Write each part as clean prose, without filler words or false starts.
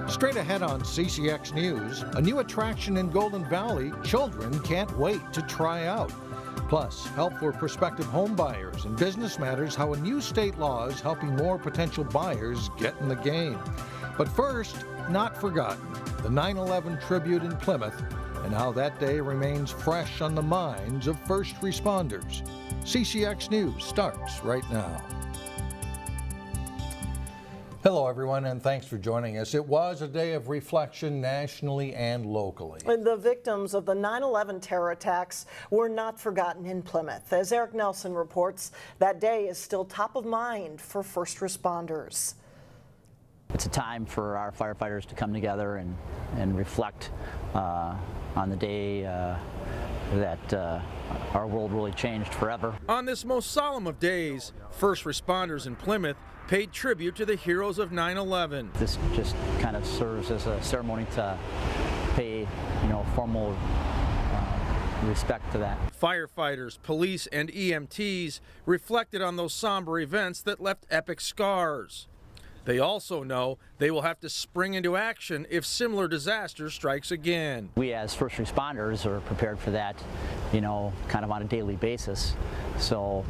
Straight ahead on CCX News, a new attraction in Golden Valley children can't wait to try out. Plus, help for prospective home buyers and business matters, how a new state law is helping more potential buyers get in the game. But first, not forgotten, the 9/11 tribute in Plymouth and how that day remains fresh on the minds of first responders. CCX News starts right now. Hello everyone, and thanks for joining us. It was a day of reflection nationally and locally. The victims of the 9/11 terror attacks were not forgotten in Plymouth. As Eric Nelson reports, that day is still top of mind for first responders. It's a time for our firefighters to come together and reflect on the day that our world really changed forever. On this most solemn of days, first responders in Plymouth paid tribute to the heroes of 9/11. This just kind of serves as a ceremony to pay, formal respect to that. Firefighters, police, and EMTs reflected on those somber events that left epic scars. They also know they will have to spring into action if similar disaster strikes again. We as first responders are prepared for that, kind of on a daily basis. So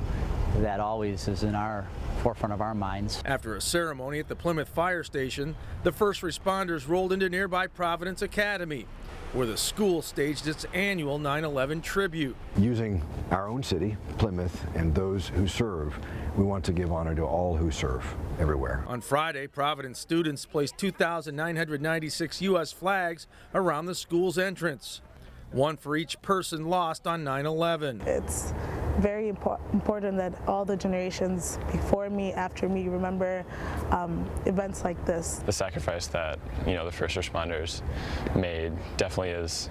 that always is in our forefront of our minds. After a ceremony at the Plymouth Fire Station, the first responders rolled into nearby Providence Academy, where the school staged its annual 9/11 tribute. Using our own city, Plymouth, and those who serve, we want to give honor to all who serve everywhere. On Friday, Providence students placed 2,996 U.S. flags around the school's entrance, one for each person lost on 9/11. It's very important that all the generations before me, after me, remember events like this. The sacrifice that the first responders made definitely is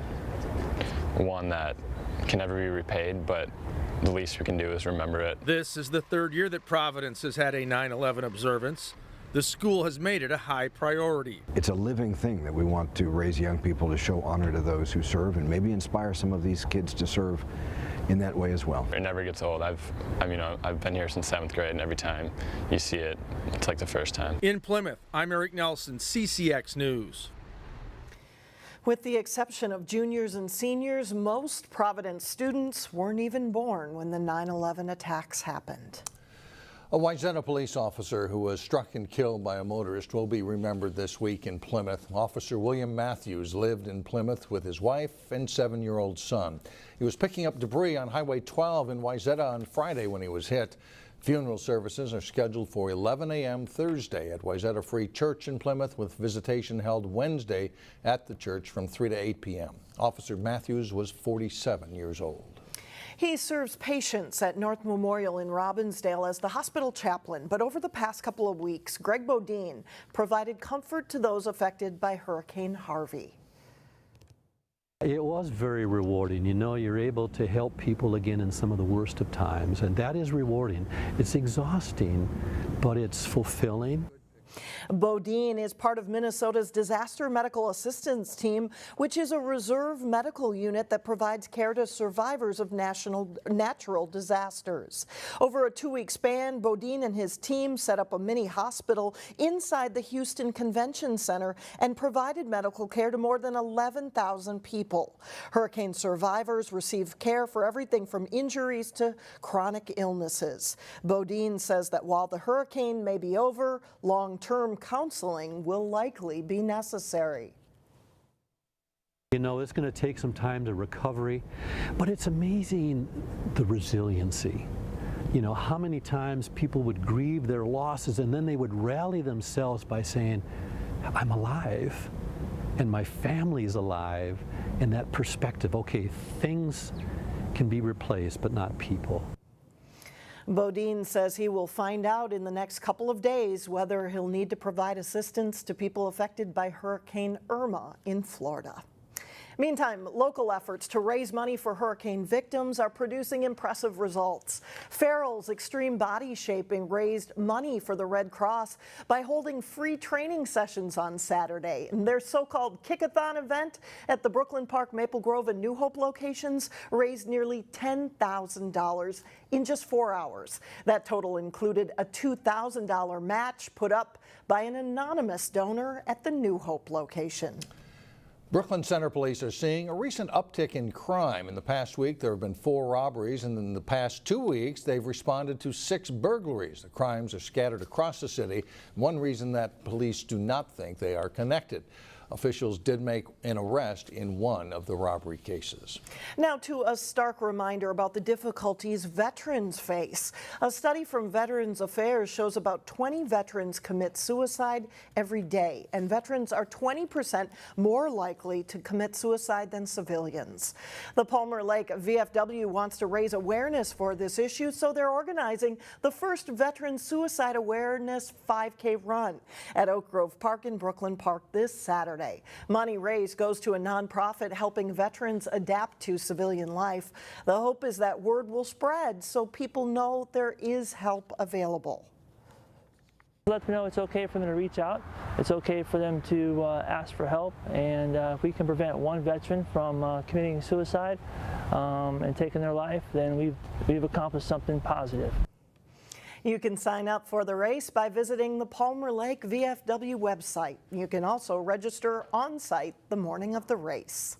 one that can never be repaid, but the least we can do is remember it. This is the third year that Providence has had a 9/11 observance. The school has made it a high priority. It's a living thing that we want to raise young people to show honor to those who serve and maybe inspire some of these kids to serve in that way as well. It never gets old. I've been here since 7th grade, and every time you see it, it's like the first time. In Plymouth, I'm Eric Nelson, CCX News. With the exception of juniors and seniors, most Providence students weren't even born when the 9/11 attacks happened. A Wayzata police officer who was struck and killed by a motorist will be remembered this week in Plymouth. Officer William Matthews lived in Plymouth with his wife and 7-year-old son. He was picking up debris on Highway 12 in Wayzata on Friday when he was hit. Funeral services are scheduled for 11 a.m. Thursday at Wayzata Free Church in Plymouth, with visitation held Wednesday at the church from 3 to 8 p.m. Officer Matthews was 47 years old. He serves patients at North Memorial in Robbinsdale as the hospital chaplain, but over the past couple of weeks, Greg Bodine provided comfort to those affected by Hurricane Harvey. It was very rewarding. You're able to help people again in some of the worst of times, and that is rewarding. It's exhausting, but it's fulfilling. Bodine is part of Minnesota's Disaster Medical Assistance Team, which is a reserve medical unit that provides care to survivors of natural disasters. Over a 2-week span, Bodine and his team set up a mini hospital inside the Houston Convention Center and provided medical care to more than 11,000 people. Hurricane survivors receive care for everything from injuries to chronic illnesses. Bodine says that while the hurricane may be over, long-term counseling will likely be necessary. It's going to take some time to recovery, but it's amazing the resiliency. How many times people would grieve their losses and then they would rally themselves by saying, I'm alive and my family's alive, and that perspective, okay, things can be replaced, but not people. Bodine says he will find out in the next couple of days whether he'll need to provide assistance to people affected by Hurricane Irma in Florida. Meantime, local efforts to raise money for hurricane victims are producing impressive results. Farrell's Extreme Body Shaping raised money for the Red Cross by holding free training sessions on Saturday. And their so-called Kickathon event at the Brooklyn Park, Maple Grove, and New Hope locations raised nearly $10,000 in just 4 hours. That total included a $2,000 match put up by an anonymous donor at the New Hope location. Brooklyn Center Police are seeing a recent uptick in crime. In the past week, there have been 4 robberies, and in the past 2 weeks, they've responded to 6 burglaries. The crimes are scattered across the city. One reason that police do not think they are connected. Officials did make an arrest in one of the robbery cases. Now to a stark reminder about the difficulties veterans face. A study from Veterans Affairs shows about 20 veterans commit suicide every day, and veterans are 20% more likely to commit suicide than civilians. The Palmer Lake VFW wants to raise awareness for this issue, so they're organizing the first Veteran Suicide Awareness 5K run at Oak Grove Park in Brooklyn Park this Saturday. Money raised goes to a nonprofit helping veterans adapt to civilian life. The hope is that word will spread so people know there is help available. Let them know it's okay for them to reach out. It's okay for them to ask for help, and if we can prevent one veteran from committing suicide and taking their life, then we've accomplished something positive. You can sign up for the race by visiting the Palmer Lake VFW website. You can also register on site the morning of the race.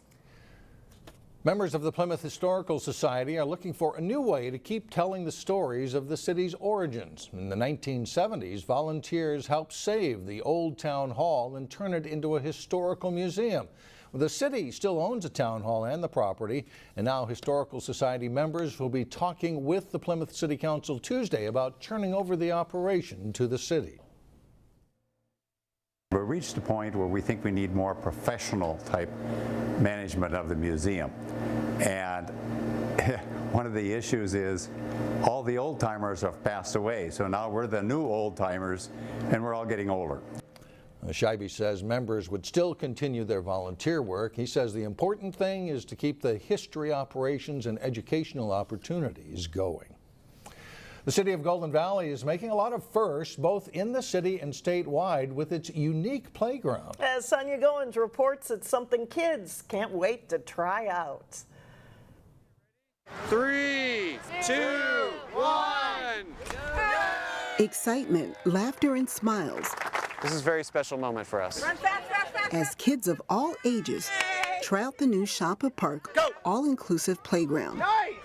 Members of the Plymouth Historical Society are looking for a new way to keep telling the stories of the city's origins. In the 1970s, volunteers helped save the old town hall and turn it into a historical museum. The city still owns a town hall and the property, and now Historical Society members will be talking with the Plymouth City Council Tuesday about turning over the operation to the city. We've reached a point where we think we need more professional type management of the museum. And one of the issues is all the old timers have passed away. So now we're the new old timers and we're all getting older. Scheibe says members would still continue their volunteer work. He says the important thing is to keep the history operations and educational opportunities going. The city of Golden Valley is making a lot of firsts, both in the city and statewide, with its unique playground. As Sonia Goins reports, it's something kids can't wait to try out. 3, 2, 1. Excitement, laughter, and smiles. This is a very special moment for us. As kids of all ages try out the new Schaper Park all-inclusive playground. Nice!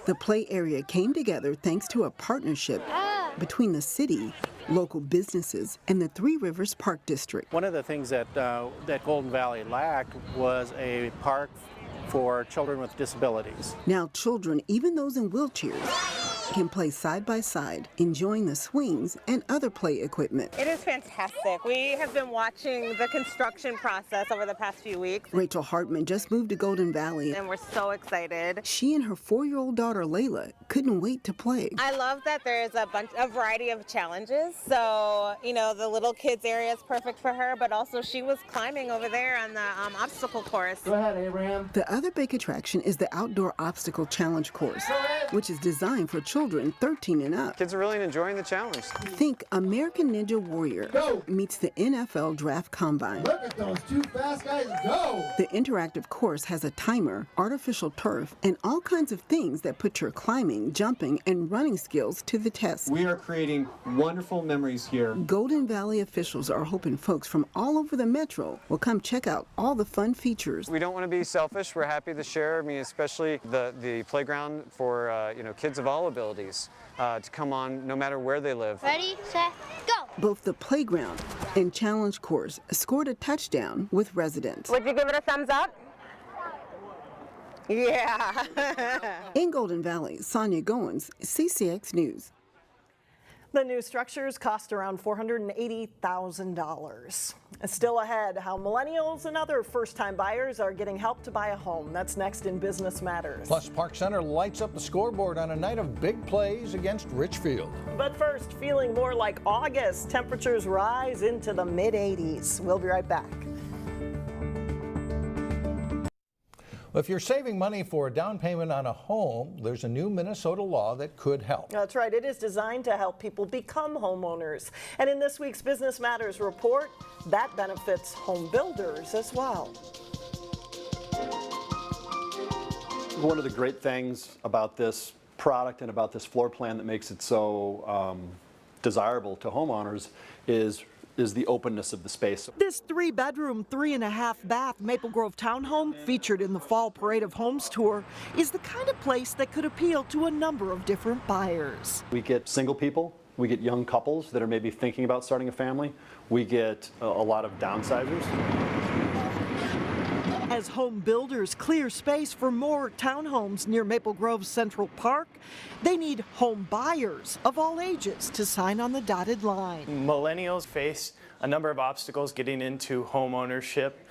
The play area came together thanks to a partnership between the city, local businesses, and the Three Rivers Park District. One of the things that Golden Valley lacked was a park for children with disabilities. Now children, even those in wheelchairs, can play side by side, enjoying the swings and other play equipment. It is fantastic. We have been watching the construction process over the past few weeks. Rachel Hartman just moved to Golden Valley, and we're so excited. She and her 4-year-old daughter Layla couldn't wait to play. I love that there's a variety of challenges. So, you know, the little kids area is perfect for her, but also she was climbing over there on the obstacle course. Go ahead, Abraham. The other big attraction is the Outdoor Obstacle Challenge course, which is designed for children 13 and up. Kids are really enjoying the challenge. Think American Ninja Warrior meets the NFL Draft Combine. Look at those 2 fast guys go! The interactive course has a timer, artificial turf, and all kinds of things that put your climbing, jumping, and running skills to the test. We are creating wonderful memories here. Golden Valley officials are hoping folks from all over the metro will come check out all the fun features. We don't want to be selfish. We're happy to share. I mean, especially the playground for kids of all abilities to come on no matter where they live. Ready, set, go! Both the playground and challenge course scored a touchdown with residents. Would you give it a thumbs up? Yeah. In Golden Valley, Sonia Goins, CCX News. The new structures cost around $480,000. Still ahead, how millennials and other first-time buyers are getting help to buy a home. That's next in Business Matters. Plus, Park Center lights up the scoreboard on a night of big plays against Richfield. But first, feeling more like August. Temperatures rise into the mid-80s. We'll be right back. Well, if you're saving money for a down payment on a home, there's a new Minnesota law that could help. That's right. It is designed to help people become homeowners. And in this week's Business Matters report, that benefits home builders as well. One of the great things about this product and about this floor plan that makes it so desirable to homeowners is the openness of the space. This 3-bedroom, 3.5-bath Maple Grove townhome featured in the Fall Parade of Homes tour is the kind of place that could appeal to a number of different buyers. We get single people, we get young couples that are maybe thinking about starting a family, we get a lot of downsizers. As home builders clear space for more townhomes near Maple Grove's Central Park, they need home buyers of all ages to sign on the dotted line. Millennials face a number of obstacles getting into home ownership.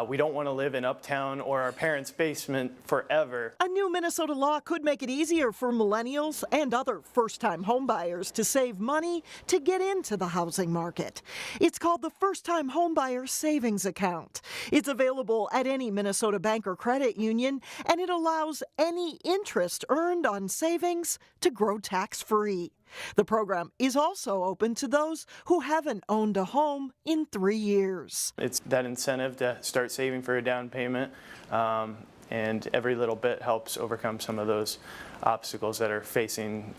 We don't want to live in Uptown or our parents' basement forever. A new Minnesota law could make it easier for millennials and other first-time homebuyers to save money to get into the housing market. It's called the First-Time Homebuyer Savings Account. It's available at any Minnesota bank or credit union, and it allows any interest earned on savings to grow tax-free. The program is also open to those who haven't owned a home in 3 years. It's that incentive to start saving for a down payment, and every little bit helps overcome some of those obstacles that are facing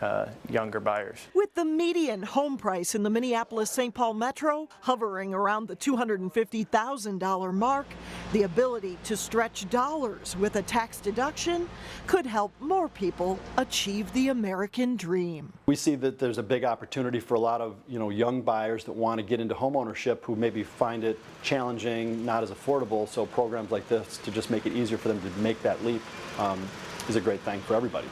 younger buyers. With the median home price in the Minneapolis-St. Paul metro hovering around the $250,000 mark, the ability to stretch dollars with a tax deduction could help more people achieve the American dream. We see that there's a big opportunity for a lot of young buyers that want to get into home ownership who maybe find it challenging, not as affordable, so programs like this to just make it easier for them to make that leap is a great thing for everybody.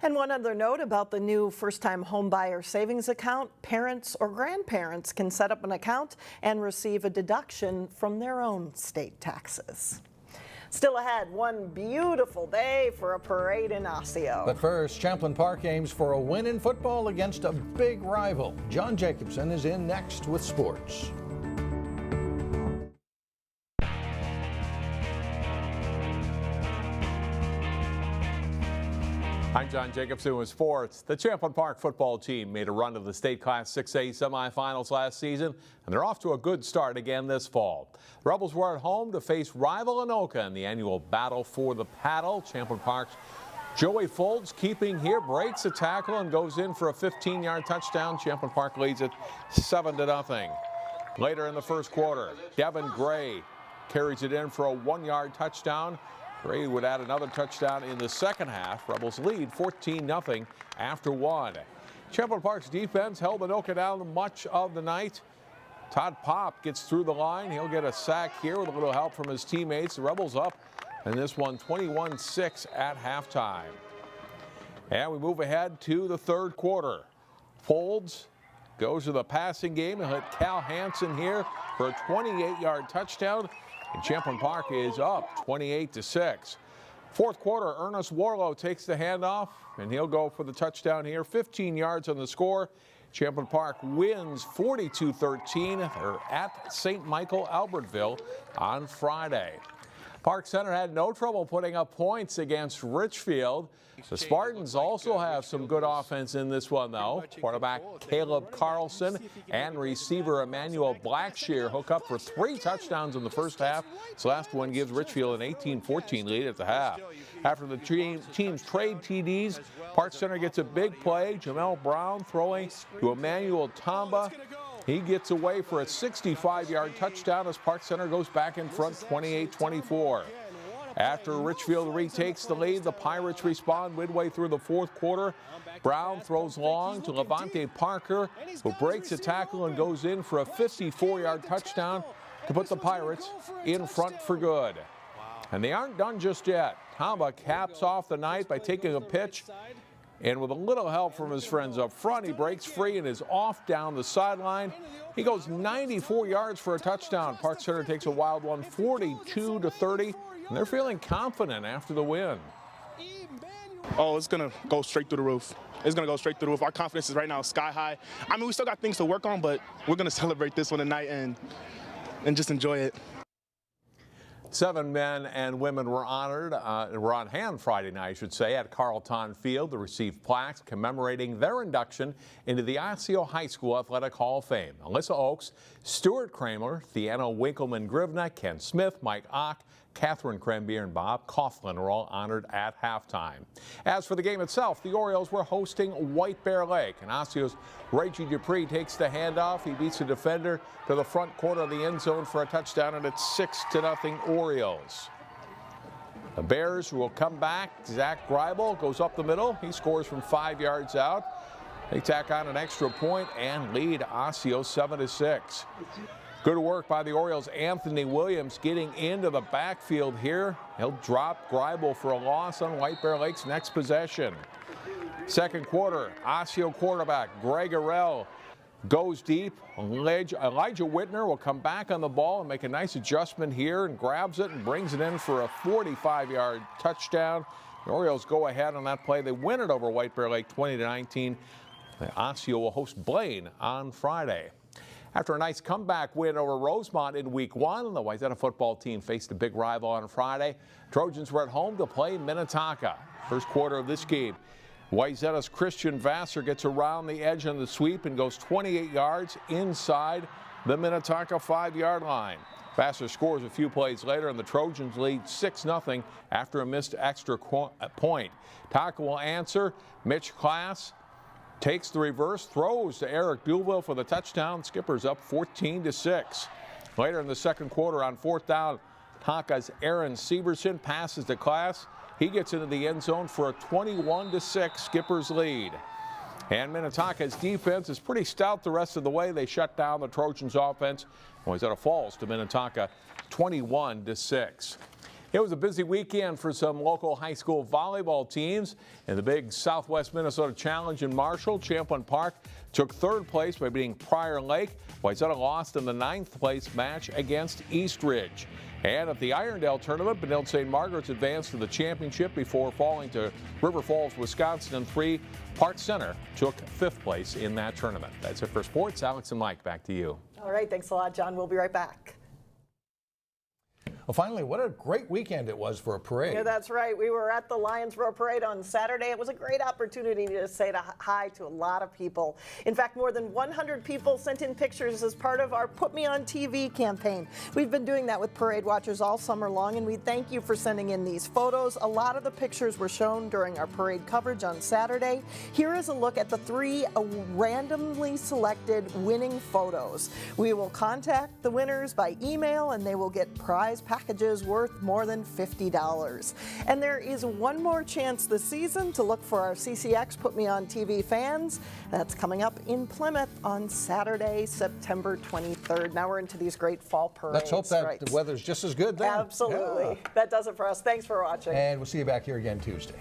And one other note about the new first-time homebuyer savings account, parents or grandparents can set up an account and receive a deduction from their own state taxes. Still ahead, one beautiful day for a parade in Osseo. But first, Champlin Park aims for a win in football against a big rival. John Jacobson is in next with sports. I'm John Jacobson with sports. The Champlin Park football team made a run to the state Class 6A semifinals last season, and they're off to a good start again this fall. The Rebels were at home to face rival Anoka in the annual battle for the paddle. Champlin Park's Joey Folds keeping here, breaks a tackle and goes in for a 15-yard touchdown. Champlin Park leads it 7-0. Later in the first quarter, Devin Gray carries it in for a 1-yard touchdown. Gray would add another touchdown in the second half. Rebels lead 14-0 after one. Champlin Park's defense held Anoka down much of the night. Todd Popp gets through the line. He'll get a sack here with a little help from his teammates. The Rebels up in this one 21-6 at halftime. And we move ahead to the third quarter. Folds goes to the passing game. He'll hit Cal Hansen here for a 28-yard touchdown. And Champlin Park is up 28-6. Fourth quarter, Ernest Warlow takes the handoff, and he'll go for the touchdown here. 15 yards on the score. Champlin Park wins 42-13. They're at St. Michael Albertville on Friday. Park Center had no trouble putting up points against Richfield. The Spartans also have some good offense in this one, though. Quarterback Caleb Carlson and receiver Emmanuel Blackshear hook up for 3 touchdowns in the first half. This last one gives Richfield an 18-14 lead at the half. After the teams trade TDs, Park Center gets a big play. Jamel Brown throwing to Emmanuel Tamba. He gets away for a 65-yard touchdown as Park Center goes back in front 28-24. After Richfield retakes the lead, the Pirates respond midway through the fourth quarter. Brown throws long to Levante Parker, who breaks a tackle and goes in for a 54-yard touchdown to put the Pirates in front for good. And they aren't done just yet. Tamba caps off the night by taking a pitch, and with a little help from his friends up front, he breaks free and is off down the sideline. He goes 94 yards for a touchdown. Park Center takes a wild one, 42-30, and they're feeling confident after the win. Oh, it's going to go straight through the roof. It's going to go straight through the roof. Our confidence is right now sky high. I mean, we still got things to work on, but we're going to celebrate this one tonight and just enjoy it. 7 men and women were honored, were on hand Friday night, I should say, at Carlton Field to receive plaques commemorating their induction into the Osseo High School Athletic Hall of Fame. Alyssa Oakes, Stuart Kramer, Theano Winkleman-Grivna, Ken Smith, Mike Ock, Catherine Crembier, and Bob Coughlin were all honored at halftime. As for the game itself, the Orioles were hosting White Bear Lake, and Osceo's Reggie Dupree takes the handoff. He beats the defender to the front corner of the end zone for a touchdown, and it's 6-0 Orioles. The Bears will come back. Zach Greibel goes up the middle. He scores from 5 yards out. They tack on an extra point and lead Osseo 7-6. Good work by the Orioles. Anthony Williams getting into the backfield here. He'll drop Greibel for a loss on White Bear Lake's next possession. Second quarter, Osseo quarterback Greg Arell goes deep. Elijah Whitner will come back on the ball and make a nice adjustment here and grabs it and brings it in for a 45-yard touchdown. The Orioles go ahead on that play. They win it over White Bear Lake 20-19. Osseo will host Blaine on Friday. After a nice comeback win over Rosemont in Week 1, the Wayzata football team faced a big rival on Friday. Trojans were at home to play Minnetonka. First quarter of this game, Wayzata's Christian Vassar gets around the edge on the sweep and goes 28 yards inside the Minnetonka 5-yard line. Vassar scores a few plays later, and the Trojans lead 6-0 after a missed extra point. Taka will answer. Mitch Klass takes the reverse, throws to Eric Buellville for the touchdown. Skipper's up 14-6. Later in the second quarter on fourth down, Taka's Aaron Severson passes to Klass. He gets into the end zone for a 21-6 Skipper's lead. And Minnetonka's defense is pretty stout the rest of the way. They shut down the Trojans' offense. Wayzata falls to Minnetonka 21-6. It was a busy weekend for some local high school volleyball teams. In the big Southwest Minnesota Challenge in Marshall, Champlin Park took third place by beating Prior Lake. Wayzata lost in the 9th place match against East Ridge. And at the Irondale tournament, Benilde St. Margaret's advanced to the championship before falling to River Falls, Wisconsin in 3. Park Center took 5th place in that tournament. That's it for sports. Alex and Mike, back to you. All right, thanks a lot, John. We'll be right back. Well, finally, what a great weekend it was for a parade. Yeah, that's right. We were at the Lions Row Parade on Saturday. It was a great opportunity to say hi to a lot of people. In fact, more than 100 people sent in pictures as part of our Put Me on TV campaign. We've been doing that with parade watchers all summer long, and we thank you for sending in these photos. A lot of the pictures were shown during our parade coverage on Saturday. Here is a look at the 3 randomly selected winning photos. We will contact the winners by email, and they will get prize packages worth more than $50. And there is one more chance this season to look for our CCX Put Me on TV fans. That's coming up in Plymouth on Saturday, September 23rd. Now we're into these great fall parades. Let's hope that the weather's just as good then. Absolutely. Yeah. That does it for us. Thanks for watching. And we'll see you back here again Tuesday.